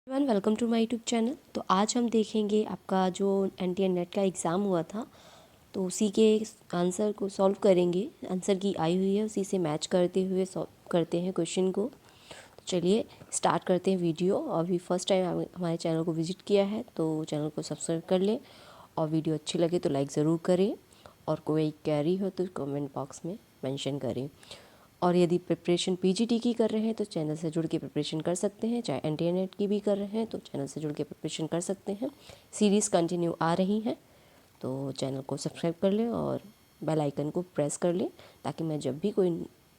Everyone welcome to my YouTube channel. तो आज हम देखेंगे आपका जो एनटीए नेट का एग्ज़ाम हुआ था, तो उसी के आंसर को सॉल्व करेंगे। आंसर की आई हुई है उसी से मैच करते हुए सॉल्व करते हैं क्वेश्चन को। तो चलिए स्टार्ट करते हैं वीडियो। अभी फर्स्ट टाइम हमारे चैनल को विजिट किया है तो चैनल को सब्सक्राइब कर लें और वीडियो अच्छी लगे तो लाइक ज़रूर करें और कोई क्वेरी हो तो कमेंट बॉक्स में मेंशन करें। और यदि प्रिपरेशन पीजीटी की कर रहे हैं तो चैनल से जुड़ के प्रिपरेशन कर सकते हैं, चाहे एनटीए नेट की भी कर रहे हैं तो चैनल से जुड़ के प्रिपरेशन कर सकते हैं। सीरीज़ कंटिन्यू आ रही हैं तो चैनल को सब्सक्राइब कर लें और बेल आइकन को प्रेस कर लें ताकि मैं जब भी कोई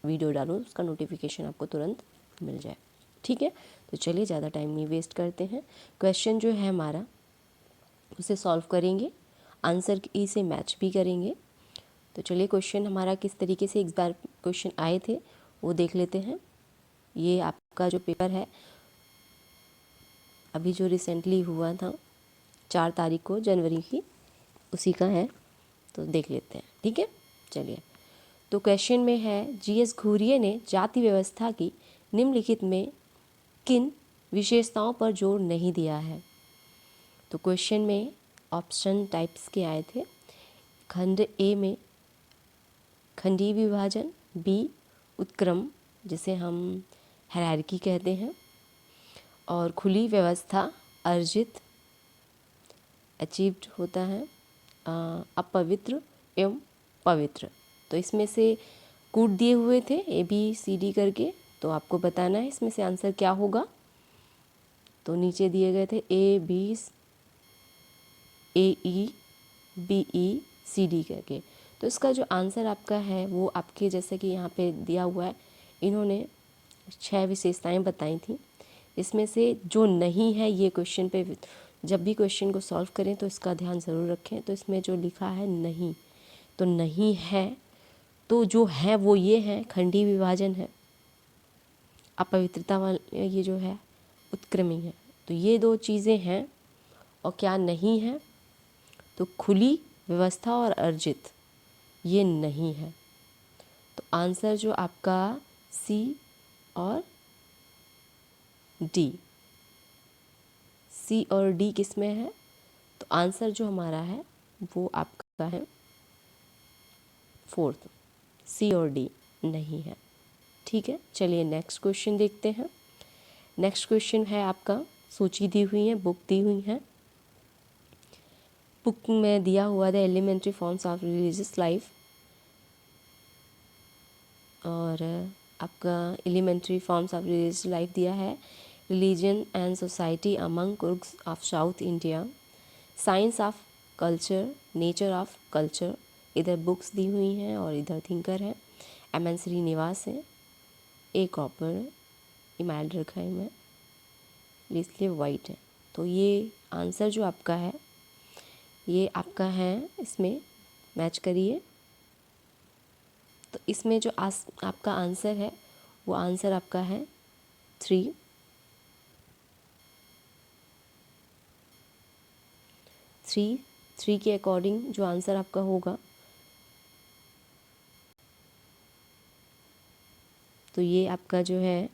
वीडियो डालूँ उसका नोटिफिकेशन आपको तुरंत मिल जाए। ठीक है, तो चलिए ज़्यादा टाइम नहीं वेस्ट करते हैं। क्वेश्चन जो है हमारा उसे सॉल्व करेंगे, आंसर ई से मैच भी करेंगे। तो चलिए क्वेश्चन हमारा किस तरीके से एक बार क्वेश्चन आए थे वो देख लेते हैं। ये आपका जो पेपर है अभी जो रिसेंटली हुआ था 4 तारीख को जनवरी की, उसी का है, तो देख लेते हैं। ठीक है, चलिए। तो क्वेश्चन में है जीएस घुरिये ने जाति व्यवस्था की निम्नलिखित में किन विशेषताओं पर जोर नहीं दिया है। तो क्वेश्चन में ऑप्शन टाइप्स के आए थे। खंड ए में खंडीय विभाजन, बी उत्क्रम जिसे हम हायरार्की कहते हैं, और खुली व्यवस्था अर्जित अचीव्ड होता है, अपवित्र एवं पवित्र। तो इसमें से कूट दिए हुए थे ए बी सी डी करके, तो आपको बताना है इसमें से आंसर क्या होगा। तो नीचे दिए गए थे A B A E B E C D करके। तो इसका जो आंसर आपका है वो आपके जैसे कि यहाँ पे दिया हुआ है, इन्होंने 6 विशेषताएं बताई थी। इसमें से जो नहीं है ये क्वेश्चन पे जब भी क्वेश्चन को सॉल्व करें तो इसका ध्यान ज़रूर रखें। तो इसमें जो लिखा है नहीं, तो नहीं है, तो जो है वो ये है खंडीय विभाजन है, अपवित्रता वाले ये जो है उत्क्रमी है। तो ये 2 चीज़ें हैं। और क्या नहीं है, तो खुली व्यवस्था और अर्जित ये नहीं है। तो आंसर जो आपका सी और डी, सी और डी किस में है, तो आंसर जो हमारा है वो आपका है फोर्थ, सी और डी नहीं है। ठीक है, चलिए नेक्स्ट क्वेश्चन देखते हैं। नेक्स्ट क्वेश्चन है आपका, सूची दी हुई है, बुक दी हुई है। बुक में दिया हुआ the elementary forms of religious life, और आपका elementary forms of religious life दिया है religion and society among Coorgs of South India, science of culture, nature of culture. इधर बुक्स दी हुई हैं और इधर थिंकर है, एम.एन. श्रीनिवास है, ए कॉपर इमाइल रखा है मैं, इसलिए वाइट है। तो ये आंसर जो आपका है ये आपका है, इसमें मैच करिए। तो इसमें जो आपका आंसर है वो आंसर आपका है 3। थ्री के अकॉर्डिंग जो आंसर आपका होगा तो ये आपका जो है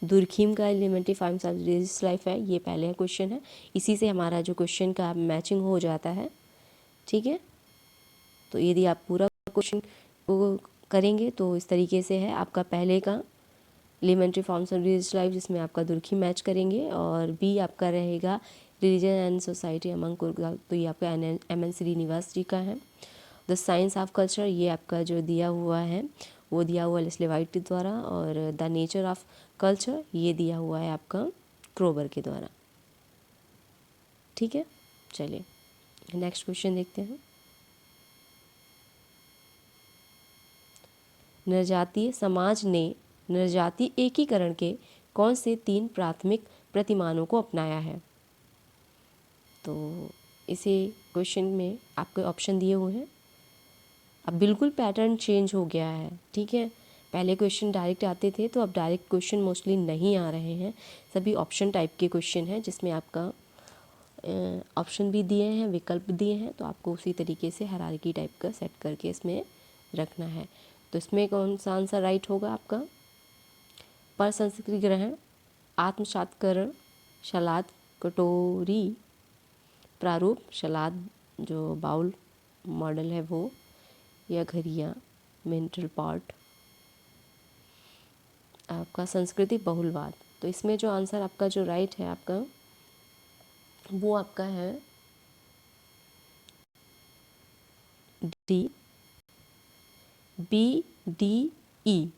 दुर्खीम का elementary forms of religious life है, ये पहले क्वेश्चन है, इसी से हमारा जो क्वेश्चन का मैचिंग हो जाता है। ठीक है, तो यदि आप पूरा क्वेश्चन को करेंगे तो इस तरीके से है आपका पहले का elementary forms of religious life जिसमें आपका दुर्खी मैच करेंगे, और बी आपका रहेगा religion and society among Coorg, तो ये आपका एम.एन. श्रीनिवास जी का है। द साइंस ऑफ कल्चर ये आपका जो दिया हुआ है वो दिया हुआ लेस्ले वाइट के द्वारा, और द नेचर ऑफ कल्चर ये दिया हुआ है आपका क्रोबर के द्वारा। ठीक है, चलिए नेक्स्ट क्वेश्चन देखते हैं। नरजातीय समाज ने नरजातीय एकीकरण के कौन से 3 प्राथमिक प्रतिमानों को अपनाया है। तो इसे क्वेश्चन में आपके ऑप्शन दिए हुए हैं। अब बिल्कुल पैटर्न चेंज हो गया है। ठीक है, पहले क्वेश्चन डायरेक्ट आते थे, तो अब डायरेक्ट क्वेश्चन मोस्टली नहीं आ रहे हैं, सभी ऑप्शन टाइप के क्वेश्चन हैं जिसमें आपका ऑप्शन भी दिए हैं, विकल्प दिए हैं, तो आपको उसी तरीके से हायरार्की टाइप का सेट करके इसमें रखना है। तो इसमें कौन सा आंसर राइट होगा आपका, पर संस्कृति ग्रहण, आत्मसात्करण, सलाद कटोरी प्रारूप, सलाद जो बाउल मॉडल है वो, या घड़ियाँ मेंटल पार्ट। आपका संस्कृति बहुलवाद, तो इसमें जो आंसर आपका जो राइट है आपका वो आपका है D, B D E,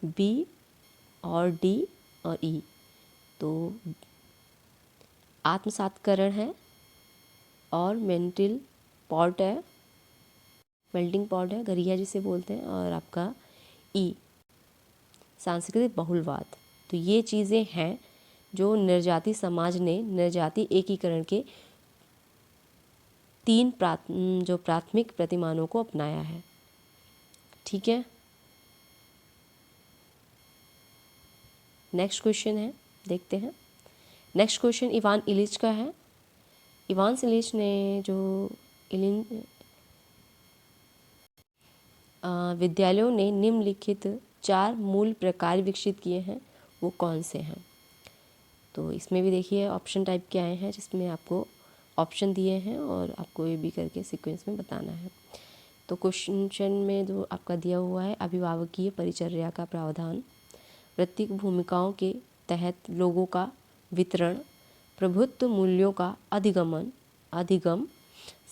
B और डी और ई। तो आत्मसात्करण है और मेंटल पॉट है, मेल्टिंग पॉट है, गरिया जिसे बोलते हैं, और आपका ई सांस्कृतिक बहुलवाद। तो ये चीज़ें हैं जो निर्जाति समाज ने निर्जाति एकीकरण के 3 जो प्राथमिक प्रतिमानों को अपनाया है। ठीक है, नेक्स्ट क्वेश्चन है, देखते हैं। नेक्स्ट क्वेश्चन इवान इलिच का है। इवान इलिच ने जो विद्यालयों ने निम्नलिखित 4 मूल प्रकार विकसित किए हैं, वो कौन से हैं? तो इसमें भी देखिए ऑप्शन टाइप के आए हैं, जिसमें आपको ऑप्शन दिए हैं और आपको ये भी करके सीक्वेंस में बताना है। तो क्वेश्चन में जो आपका दिया हुआ है, अभिभावकीय परिचर्या का प्रावधान, वृत्तिक भूमिकाओं के तहत लोगों का वितरण, प्रभुत्व मूल्यों का अधिगम,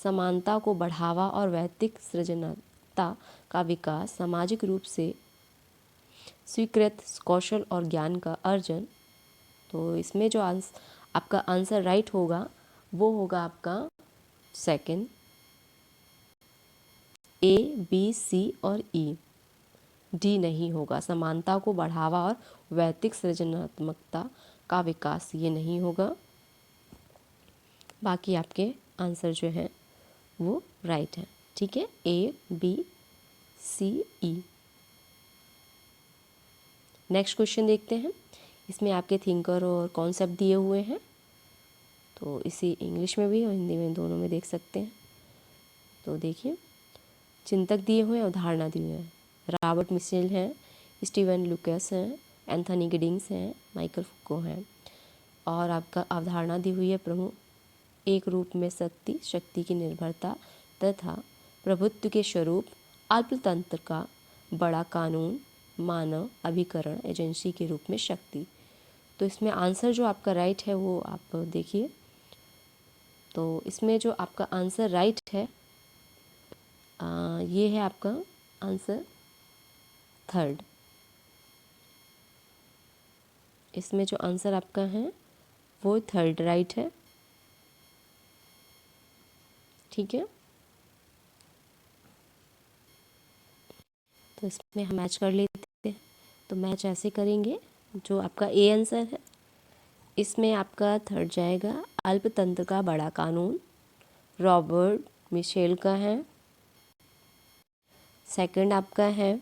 समानता को बढ़ावा और वैयक्तिक सृजनता का विकास, सामाजिक रूप से स्वीकृत कौशल और ज्ञान का अर्जन। तो इसमें जो आपका आंसर राइट होगा वो होगा आपका सेकंड, ए बी सी और ई। डी नहीं होगा, समानता को बढ़ावा और वैयक्तिक सृजनात्मकता का विकास, ये नहीं होगा। बाकी आपके आंसर जो हैं वो राइट है। ठीक है, A B C E. Next question देखते हैं। इसमें आपके थिंकर और कॉन्सेप्ट दिए हुए हैं, तो इसी इंग्लिश में भी और हिंदी में दोनों में देख सकते हैं। तो देखिए, चिंतक दिए हुए हैं, अवधारणा दिए हुए हैं। रॉबर्ट मिशेल हैं, स्टीवन लुकस हैं, एंथनी गिडिंग्स हैं, माइकल फुको हैं। और आपका अवधारणा दी हुई है प्रमुख एक रूप में शक्ति की निर्भरता तथा प्रभुत्व के स्वरूप, अल्पतंत्र का बड़ा कानून, मानव अभिकरण एजेंसी के रूप में शक्ति। तो इसमें आंसर जो आपका राइट है वो आप देखिए। तो इसमें जो आपका आंसर राइट है ये है आपका आंसर थर्ड। इसमें जो आंसर आपका है वो थर्ड राइट है। ठीक है, तो इसमें हम मैच कर लेते हैं। तो मैच ऐसे करेंगे, जो आपका ए आंसर है इसमें आपका थर्ड जाएगा, अल्पतंत्र का बड़ा कानून, रॉबर्ट मिशेल का है। सेकंड आपका है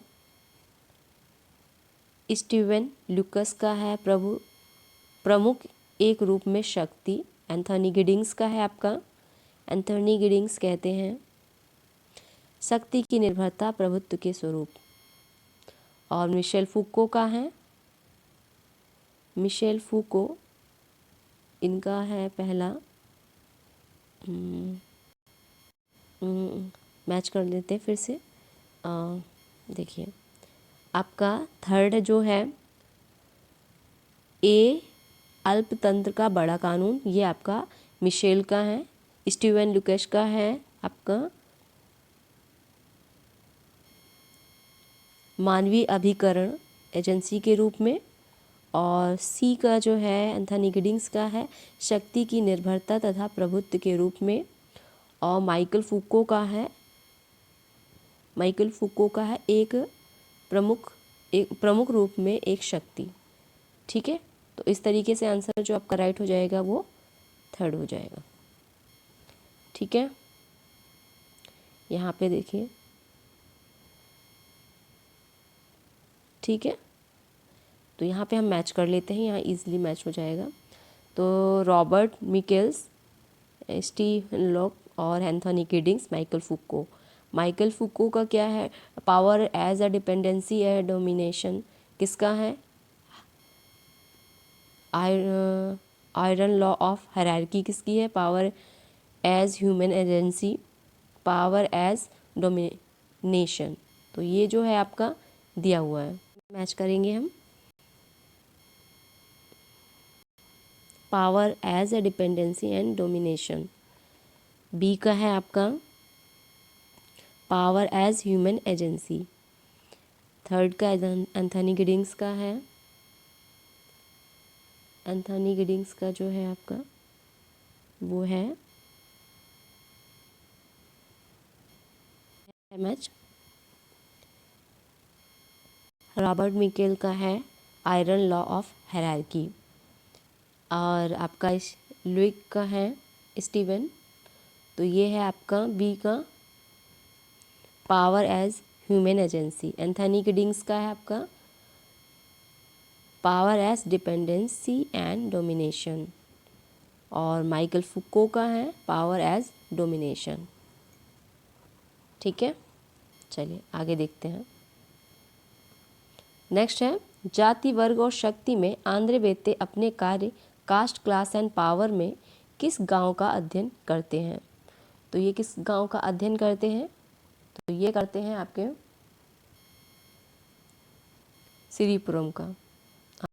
स्टीवन लुकस का है, प्रमुख एक रूप में शक्ति, एंथनी गिडिंग्स का है आपका। एंथनी गिडिंग्स कहते हैं शक्ति की निर्भरता प्रभुत्व के स्वरूप। और मिशेल फूको का है, मिशेल फूको इनका है पहला। मैच कर लेते हैं फिर से। देखिए आपका थर्ड जो है ए अल्पतंत्र का बड़ा कानून, ये आपका मिशेल का है। स्टीवन लुकेश का है आपका मानवीय अभिकरण एजेंसी के रूप में। और सी का जो है एंथनी गिडिंग्स का है शक्ति की निर्भरता तथा प्रभुत्व के रूप में। और माइकल फूको का है एक प्रमुख रूप में एक शक्ति। ठीक है, तो इस तरीके से आंसर जो आपका राइट हो जाएगा वो थर्ड हो जाएगा। ठीक है, यहाँ पे देखिए। ठीक है, तो यहाँ पे हम मैच कर लेते हैं, यहाँ इजीली मैच हो जाएगा। तो रॉबर्ट मिकेल्स, स्टीवन लॉक और एंथनी गिडिंग्स, माइकल फुको का क्या है, पावर एज अ डिपेंडेंसी है डोमिनेशन, किसका है, आयरन लॉ ऑफ हायरार्की किसकी है? Power as human agency, power as domination. तो ये जो है आपका दिया हुआ है, मैच करेंगे हम। Power as a dependency and domination. B का है आपका power as human agency. Third का एंथनी गिडिंग्स का है। एंथनी गिडिंग्स का जो है आपका वो है मैच। रॉबर्ट मिकेल का है आयरन लॉ ऑफ हायरार्की। और आपका लुइक का है स्टीवन। तो ये है आपका बी का power as human agency. Anthony Giddens का है आपका power as dependency and domination. और माइकल फुको का है पावर एज डोमिनेशन। ठीक है, चलिए आगे देखते हैं। नेक्स्ट है जाति, वर्ग और शक्ति में आंद्रे बेत्ते अपने कार्य कास्ट, क्लास एंड पावर में किस गांव का अध्ययन करते हैं? तो ये किस गांव का अध्ययन करते हैं? तो ये करते हैं आपके सिरीपुरम का।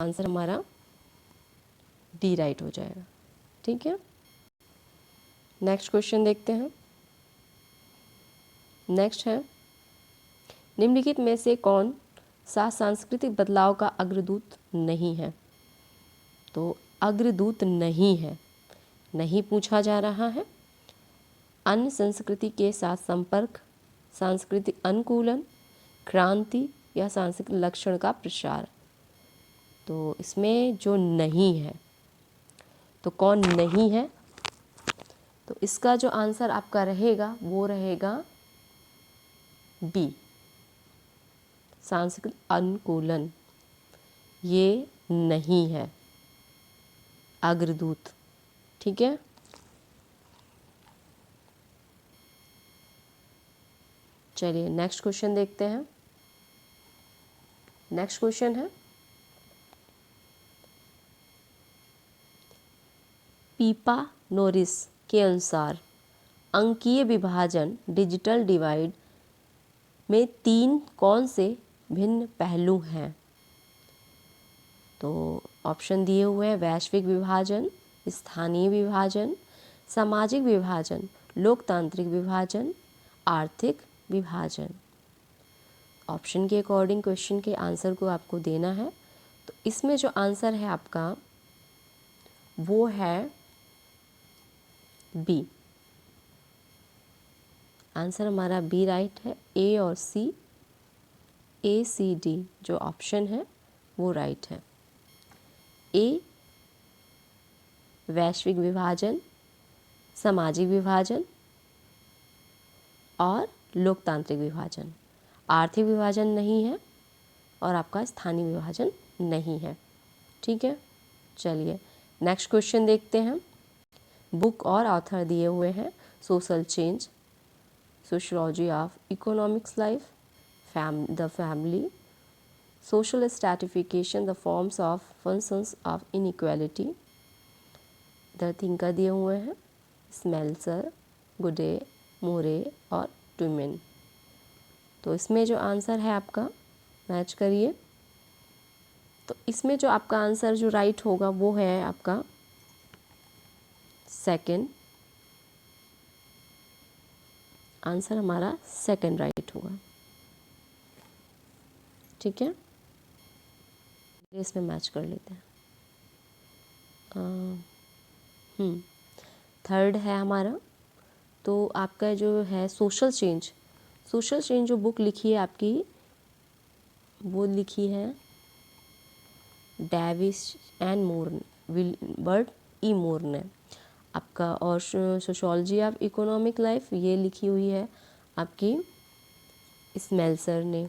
आंसर हमारा डी राइट हो जाएगा। ठीक है, नेक्स्ट क्वेश्चन देखते हैं। नेक्स्ट है निम्नलिखित में से कौन सा सांस्कृतिक बदलाव का अग्रदूत नहीं है? तो अग्रदूत नहीं है, नहीं पूछा जा रहा है। अन्य संस्कृति के साथ संपर्क, सांस्कृतिक अनुकूलन, क्रांति या सांस्कृतिक लक्षण का प्रसार। तो इसमें जो नहीं है, तो कौन नहीं है? तो इसका जो आंसर आपका रहेगा वो रहेगा बी, सांस्कृतिक अनुकूलन। ये नहीं है अग्रदूत। ठीक है, चलिए नेक्स्ट क्वेश्चन देखते हैं। नेक्स्ट क्वेश्चन है पीपा नोरिस के अनुसार अंकीय विभाजन डिजिटल डिवाइड में 3 कौन से भिन्न पहलू हैं? तो ऑप्शन दिए हुए हैं वैश्विक विभाजन, स्थानीय विभाजन, सामाजिक विभाजन, लोकतांत्रिक विभाजन, आर्थिक विभाजन। ऑप्शन के अकॉर्डिंग क्वेश्चन के आंसर को आपको देना है। तो इसमें जो आंसर है आपका वो है बी। आंसर हमारा बी राइट है। ए और सी, ए सी डी जो ऑप्शन है वो राइट है। ए वैश्विक विभाजन, सामाजिक विभाजन और लोकतांत्रिक विभाजन। आर्थिक विभाजन नहीं है और आपका स्थानीय विभाजन नहीं है। ठीक है, चलिए नेक्स्ट क्वेश्चन देखते हैं। बुक और ऑथर दिए हुए हैं social change, sociology of economics life, the family, social stratification, the forms of functions of inequality. The thinker दिए हुए हैं स्मेल्सर, गुडे, मोरे और ट्यूमेन। तो इसमें जो आंसर है आपका मैच करिए। तो इसमें जो आपका आंसर जो राइट होगा वो है आपका सेकंड। आंसर हमारा सेकंड राइट होगा। ठीक है, इसमें मैच कर लेते हैं। थर्ड है हमारा, तो आपका जो है सोशल चेंज। सोशल चेंज जो बुक लिखी है आपकी वो लिखी है डेविस एंड मोर, विल्बर्ट ई मोर ने आपका। और सोशियोलॉजी ऑफ इकोनॉमिक लाइफ ये लिखी हुई है आपकी स्मेल्सर ने।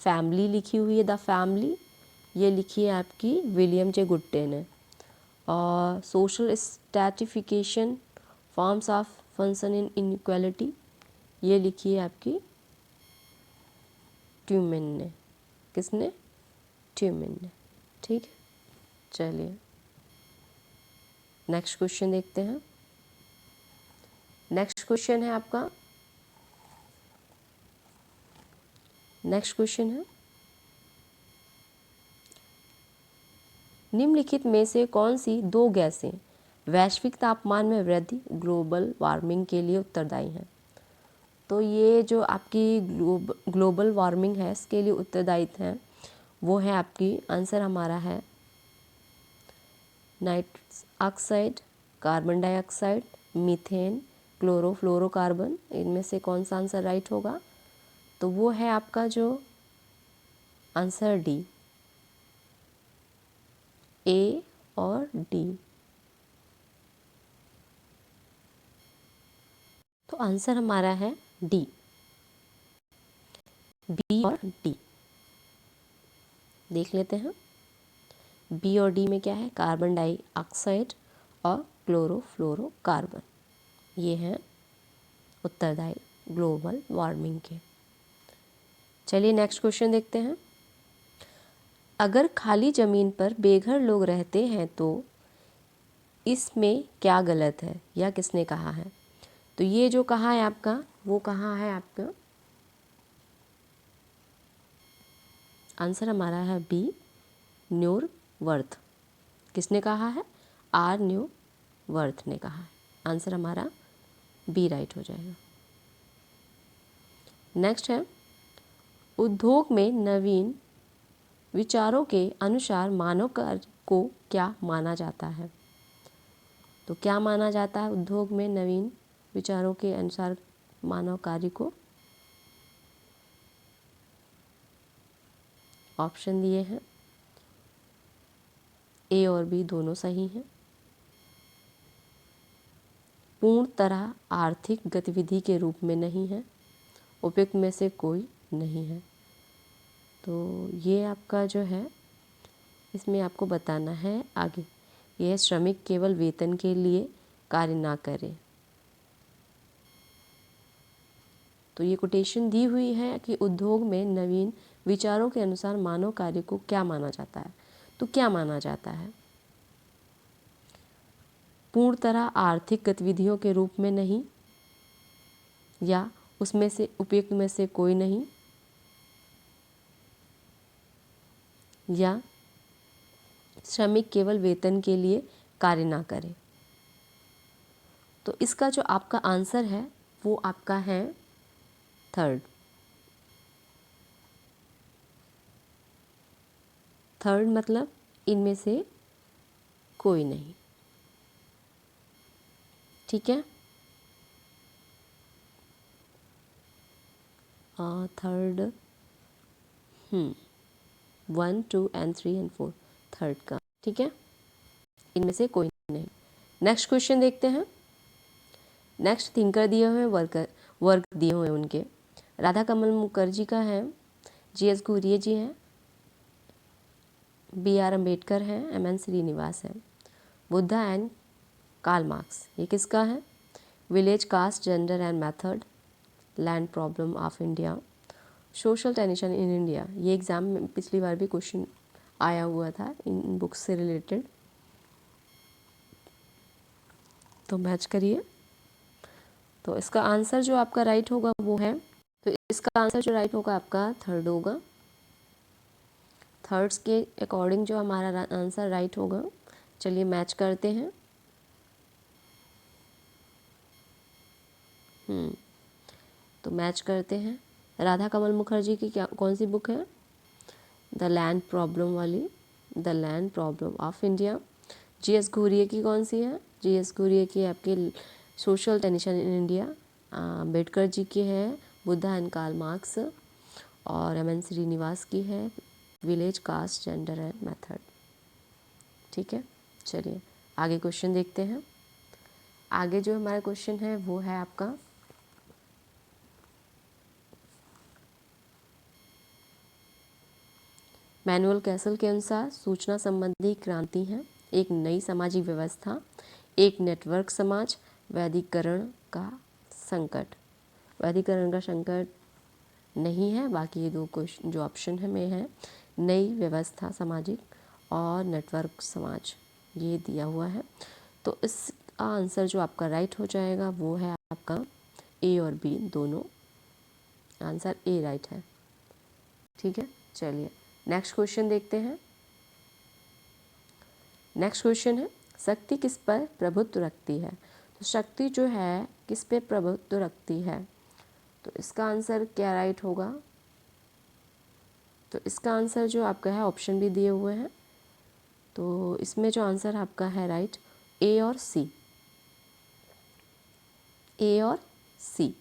फैमिली लिखी हुई है द फैमिली, ये लिखी है आपकी विलियम जे गुड्डे ने। और social stratification, forms of function in inequality, ये लिखी है आपकी ट्यूमेन ने। किसने? ट्यूमेन ने। ठीक है, चलिए नेक्स्ट क्वेश्चन देखते हैं। नेक्स्ट क्वेश्चन है आपका, नेक्स्ट क्वेश्चन है निम्नलिखित में से कौन सी दो गैसें वैश्विक तापमान में वृद्धि ग्लोबल वार्मिंग के लिए उत्तरदायी हैं? तो ये जो आपकी ग्लोबल वार्मिंग है इसके लिए उत्तरदायी हैं वो है आपकी, आंसर हमारा है nitrous oxide, carbon dioxide, methane, chlorofluorocarbon. इनमें से कौन सा आंसर राइट होगा? तो वो है आपका जो आंसर डी, ए और डी। तो आंसर हमारा है डी, बी और डी। देख लेते हैं बी और डी में क्या है, कार्बन डाइऑक्साइड और क्लोरोफ्लोरोकार्बन, ये हैं उत्तरदायी ग्लोबल वार्मिंग के। चलिए नेक्स्ट क्वेश्चन देखते हैं। अगर खाली ज़मीन पर बेघर लोग रहते हैं तो इसमें क्या गलत है या किसने कहा है? तो ये जो कहा है आपका, वो कहा है आपका, आंसर हमारा है बी, न्यूरवर्थ। किसने कहा है? आर न्यूवर्थ ने कहा है। आंसर हमारा बी राइट हो जाएगा। नेक्स्ट है, उद्योग में नवीन विचारों के अनुसार मानव कार्य को क्या माना जाता है? तो क्या माना जाता है उद्योग में नवीन विचारों के अनुसार मानव कार्य को? ऑप्शन दिए हैं, ए और बी दोनों सही हैं। पूर्ण तरह आर्थिक गतिविधि के रूप में नहीं है, उपयुक्त में से कोई नहीं है। तो ये आपका जो है इसमें आपको बताना है आगे, यह श्रमिक केवल वेतन के लिए कार्य ना करे। तो ये कोटेशन दी हुई है कि उद्योग में नवीन विचारों के अनुसार मानव कार्य को क्या माना जाता है? तो क्या माना जाता है? पूर्ण तरह आर्थिक गतिविधियों के रूप में नहीं, या उसमें से उपयुक्त में से कोई नहीं, या श्रमिक केवल वेतन के लिए कार्य ना करे। तो इसका जो आपका आंसर है वो आपका है थर्ड। थर्ड मतलब इनमें से कोई नहीं। ठीक है, थर्ड 1, 2 and 3 and 4 थर्ड का। ठीक है, इनमें से कोई नहीं। नेक्स्ट क्वेश्चन देखते हैं। नेक्स्ट थिंकर दिए हुए वर्क दिए हुए उनके, राधा कमल मुखर्जी का है, जी.एस. घुरिये जी हैं, बी.आर. अम्बेडकर हैं, एम.एन. श्रीनिवास हैं। बुद्धा एंड कार्ल मार्क्स, ये किसका है? Village caste gender and method, land problem of India, social tension in India. ये एग्ज़ाम में पिछली बार भी क्वेश्चन आया हुआ था इन बुक्स से रिलेटेड, तो मैच करिए। तो इसका आंसर जो आपका राइट होगा वो है, तो इसका आंसर जो राइट होगा आपका थर्ड होगा। थर्ड्स के अकॉर्डिंग जो हमारा आंसर राइट होगा, चलिए मैच करते हैं। तो मैच करते हैं। राधा कमल मुखर्जी की क्या कौन सी बुक है? द लैंड प्रॉब्लम वाली, the land problem of India. G S. Ghurye की कौन सी है? जी.एस. घुरिये की आपके social tension in India. Ambedkar ji की है बुद्धा एंड कार्ल मार्क्स, और एम.एन. श्रीनिवास की है village caste gender and method. ठीक है, चलिए आगे क्वेश्चन देखते हैं। आगे जो हमारा क्वेश्चन है वो है आपका, मैनुअल कैसल के अनुसार सूचना संबंधी क्रांति है एक नई सामाजिक व्यवस्था, एक नेटवर्क समाज, वैदिकरण का संकट। वैदिकरण का संकट नहीं है, बाकी ये दो क्वेश्चन जो ऑप्शन है में है नई व्यवस्था सामाजिक और नेटवर्क समाज, ये दिया हुआ है। तो इसका आंसर जो आपका राइट हो जाएगा वो है आपका ए और बी दोनों, आंसर ए राइट है। ठीक है, चलिए नेक्स्ट क्वेश्चन देखते हैं। नेक्स्ट क्वेश्चन है शक्ति किस पर प्रभुत्व रखती है। तो शक्ति जो है किस पे प्रभुत्व रखती है, तो इसका आंसर क्या राइट होगा। तो इसका आंसर जो आपका है, ऑप्शन भी दिए हुए हैं, तो इसमें जो आंसर आपका है राइट ए और सी, ए और सी,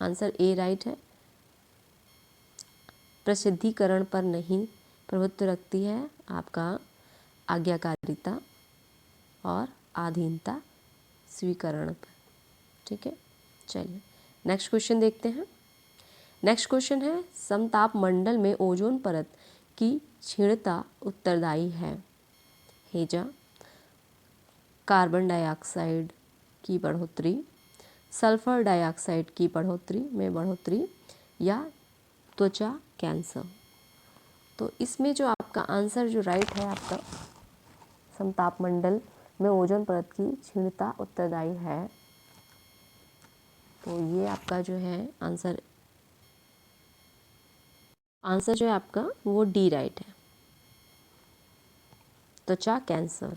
आंसर ए राइट है। प्रसिद्धीकरण पर नहीं प्रभुत्व रखती है, आपका आज्ञाकारिता और अधीनता स्वीकरण पर। ठीक है, चलिए नेक्स्ट क्वेश्चन देखते हैं। नेक्स्ट क्वेश्चन है समताप मंडल में ओजोन परत की क्षीणता उत्तरदायी है। हेजा, कार्बन डाइऑक्साइड की बढ़ोतरी, सल्फर डाइऑक्साइड की बढ़ोतरी या त्वचा कैंसर। तो इसमें जो आपका आंसर जो राइट है आपका समताप मंडल में ओजोन परत की क्षीणता उत्तरदायी है, तो ये आपका जो है आंसर जो है आपका वो डी राइट है, त्वचा cancer,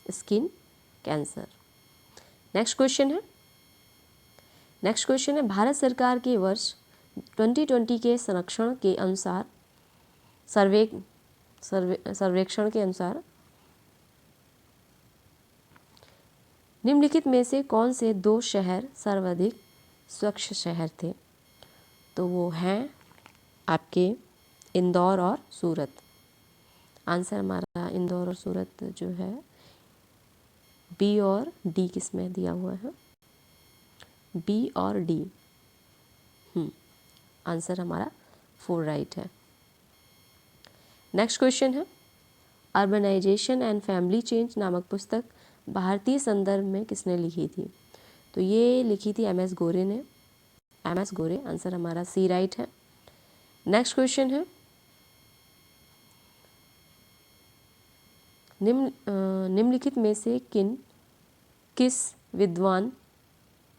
skin cancer. Next question है भारत सरकार के वर्ष 2020 के संरक्षण के अनुसार सर्वेक्षण के अनुसार निम्नलिखित में से कौन से 2 शहर सर्वाधिक स्वच्छ शहर थे। तो वो हैं आपके इंदौर और सूरत। आंसर हमारा इंदौर और सूरत जो है बी और डी किस में दिया हुआ है, बी और डी। आंसर हमारा 4 राइट है। नेक्स्ट क्वेश्चन है अर्बनाइजेशन एंड फैमिली चेंज नामक पुस्तक भारतीय संदर्भ में किसने लिखी थी। तो ये लिखी थी एम एस गोरे ने, एम एस गोरे, आंसर हमारा सी राइट है। नेक्स्ट क्वेश्चन है निम्नलिखित में से किस विद्वान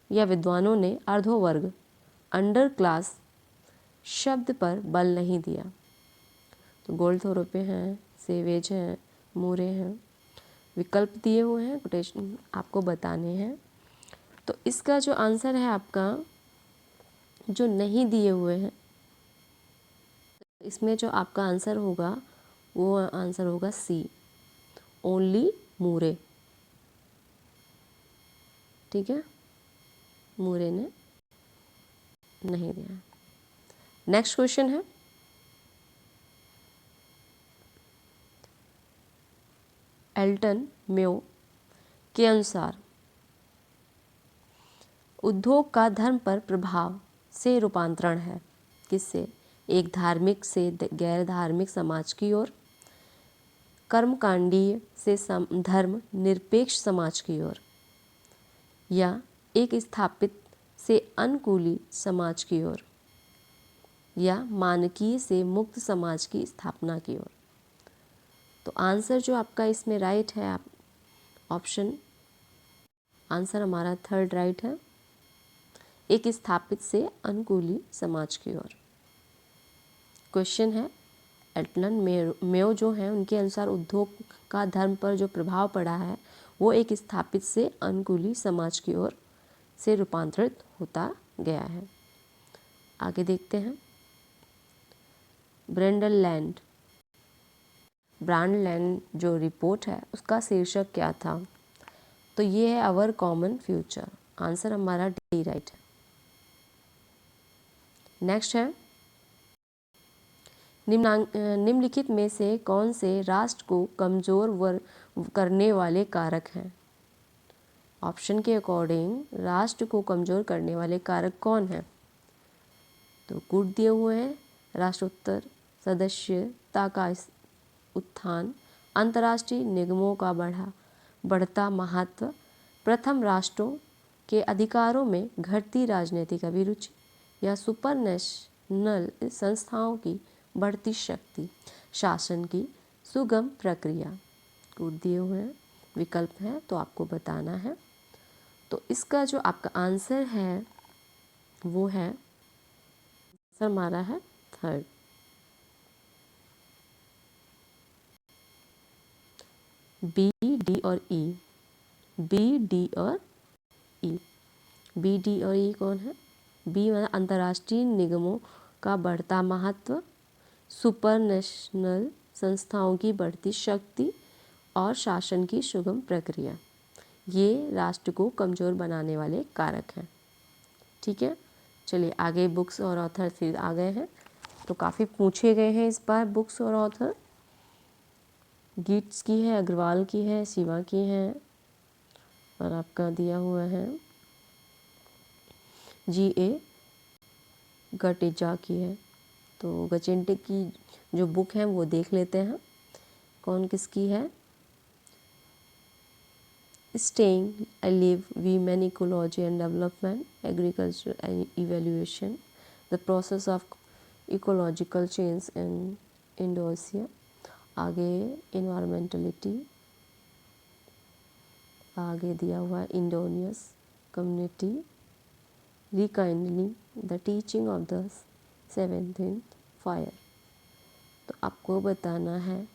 या विद्वानों ने अर्धोवर्ग अंडर क्लास शब्द पर बल नहीं दिया। तो गोल्डथोरोपे हैं, सेवेज हैं, मूरे हैं, विकल्प दिए हुए हैं, कोटेशन आपको बताने हैं। तो इसका जो आंसर है आपका जो नहीं दिए हुए हैं, इसमें जो आपका आंसर होगा वो आंसर होगा सी, ओनली मूरे। ठीक है, मूरे ने नहीं दिया। नेक्स्ट क्वेश्चन है एल्टन म्यो के अनुसार उद्योग का धर्म पर प्रभाव से रूपांतरण है किससे, एक धार्मिक से गैर धार्मिक समाज की ओर, कर्मकांडीय से धर्म निरपेक्ष समाज की ओर, या एक स्थापित से अनुकूली समाज की ओर, या मानकीय से मुक्त समाज की स्थापना की ओर। तो आंसर जो आपका इसमें राइट है, आप ऑप्शन आंसर हमारा 3rd राइट है, एक स्थापित से अनुकूली समाज की ओर। क्वेश्चन है एल्टन म्यो जो है उनके अनुसार उद्योग का धर्म पर जो प्रभाव पड़ा है वो एक स्थापित से अनुकूली समाज की ओर से रूपांतरित होता गया है। आगे देखते हैं ब्रांडलैंड जो रिपोर्ट है उसका शीर्षक क्या था। तो ये है अवर कॉमन फ्यूचर, आंसर हमारा डी राइट है। नेक्स्ट है निम्नलिखित में से कौन से राष्ट्र को कमजोर करने वाले कारक हैं। ऑप्शन के अकॉर्डिंग राष्ट्र को कमजोर करने वाले कारक कौन हैं। तो कूट दिए हुए हैं, राष्ट्रोत्तर सदस्यता का उत्थान, अंतर्राष्ट्रीय निगमों का बढ़ता महत्व, प्रथम राष्ट्रों के अधिकारों में घटती राजनीतिक अभिरुचि, या सुपरनेशनल संस्थाओं की बढ़ती शक्ति, शासन की सुगम प्रक्रिया। कूट दिए हुए हैं, विकल्प है तो आपको बताना है। तो इसका जो आपका आंसर है वो है, आंसर हमारा है थर्ड, बी, डी और ई। बी, डी और ई। बी, डी और ई कौन है? बी मतलब अंतर्राष्ट्रीय निगमों का बढ़ता महत्व, सुपरनेशनल संस्थाओं की बढ़ती शक्ति और शासन की सुगम प्रक्रिया, ये राष्ट्र को कमज़ोर बनाने वाले कारक हैं। ठीक है, चलिए आगे बुक्स और ऑथर फिर आ गए हैं, तो काफ़ी पूछे गए हैं इस बार बुक्स और ऑथर। गिट्स की है, अग्रवाल की है, शिवा की है, और आपका दिया हुआ है G.A. गटेजा की है। तो गजेंटे की जो बुक है वो देख लेते हैं कौन किसकी है। Staying alive, women ecology and development, agriculture and evaluation, the process of ecological change in Indonesia. आगे इन्वायरमेंटलिटी, आगे दिया हुआ है इंडोनियस community, rekindling the teaching of the 17th fire. तो आपको बताना है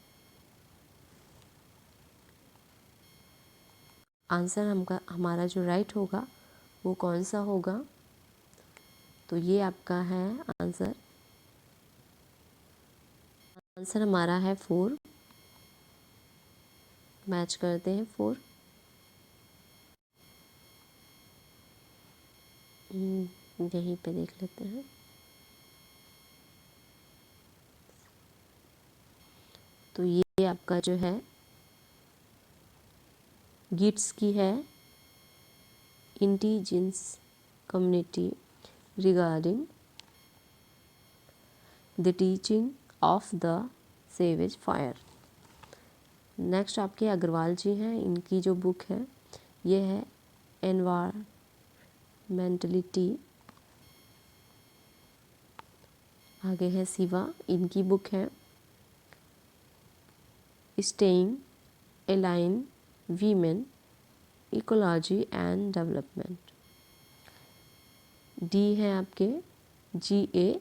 आंसर हमारा जो राइट होगा वो कौन सा होगा। तो ये आपका है आंसर, आंसर हमारा है 4। मैच करते हैं 4। यहीं पे देख लेते हैं। तो ये आपका जो है गिट्स की है, indigenous community regarding the teaching of the savage fire. Next आपके अग्रवाल जी हैं, इनकी जो बुक है ये है एनवायरमेंटलिटी। आगे है शिवा, इनकी बुक है staying align women ecology and development. D है आपके G.A.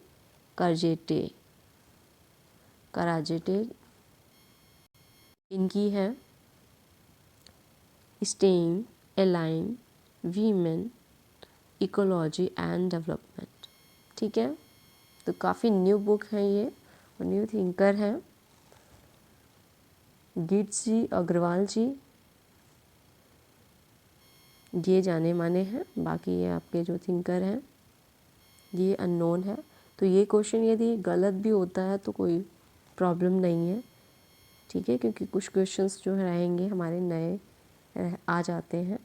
कराजेटे, इनकी है staying align women ecology and development. ठीक है, तो काफ़ी न्यू बुक है ये और न्यू थिंकर है। गिट्स जी, अग्रवाल जी ये जाने माने हैं, बाकी ये आपके जो थिंकर हैं ये अननोन है। तो ये क्वेश्चन यदि गलत भी होता है तो कोई प्रॉब्लम नहीं है, ठीक है, क्योंकि कुछ क्वेश्चंस जो रहेंगे हमारे नए आ जाते हैं।